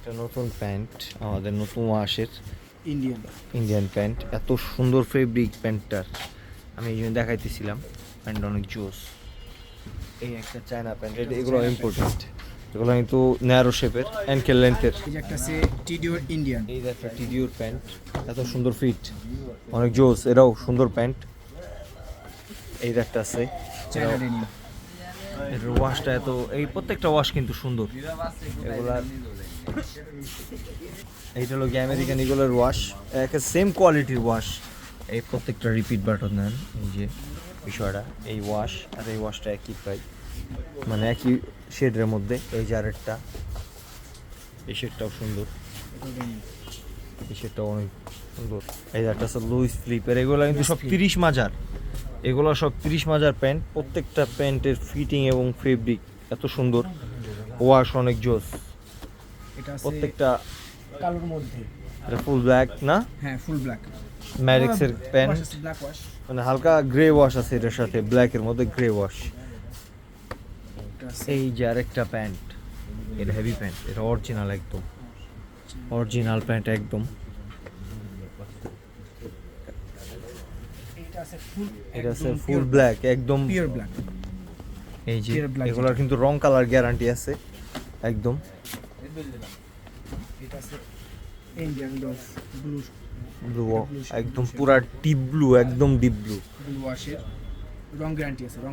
একটা নতুন প্যান্ট, আমাদের নতুন ওয়াশের ইন্ডিয়ান প্যান্ট। এত সুন্দর ফেব্রিক প্যান্টটার, আমি এই জন্য দেখাইতেছিলাম। প্যান্ট অনেক জোস। এই একটা চায়না প্যান্ট, এগুলো ইম্পর্টেন্ট। এগুলো কিন্তু ন্যারো শেপের, অ্যাঙ্কেল লেন্থের। এই যে একটা আছে টিডিওর ইন্ডিয়ান, এই যে একটা টিডিওর প্যান্ট, এত সুন্দর ফিট, অনেক জোস। এরাও সুন্দর প্যান্ট। এই যে একটা আছে, চায়না ডেনিম। এটার ওয়াশটা এত, এই প্রত্যেকটা ওয়াশ কিন্তু সুন্দর এগুলার। এইটা হলো গিয়ে আমেরিকান ইগলের ওয়াশ, একে সেম কোয়ালিটির ওয়াশ। এই প্রত্যেকটা রিপিট বাটন দেন, এই যে বিষয়টা, এই ওয়াশ আর এই ওয়াশটা একই প্রায়, মানে একই শেডের মধ্যে। এই যে আরেকটা, এই শেডটাও সুন্দর, এই শেডটাও অনেক সুন্দর। এই যে একটা আছে লুইস ফ্লিপের, এগুলো কিন্তু সব 30 মাজার, এগুলো সব 30 মাজার প্যান্ট। প্রত্যেকটা প্যান্টের ফিটিং এবং ফেব্রিক এত সুন্দর, ওয়াশ অনেক জোস। এটা আছে প্রত্যেকটা কালোর মধ্যে, এটা ফুল ব্ল্যাক না, হ্যাঁ ফুল ব্ল্যাক ম্যারিক্সের প্যান্ট, ব্ল্যাক ওয়াশ। মানে হালকা গ্রে ওয়াশ আছে এটার সাথে, ব্ল্যাকের মধ্যে গ্রে ওয়াশ। এই যে আরেকটা প্যান্ট, এটা হেভি প্যান্ট, এটা অরিজিনাল, একদম অরিজিনাল প্যান্ট একদম। এটা আছে ফুল ব্ল্যাক, একদম পিওর ব্ল্যাক। এই যে Pure black এগুলোর কিন্তু রং কালার গ্যারান্টি আছে একদম। এটা আছে ইন্ডিয়ান ডলস ব্লু, ব্লু, একদম পুরা ডিপ ব্লু, একদম ডিপ ব্লু। ব্লু ওয়াশের রং গ্যারান্টি আছে।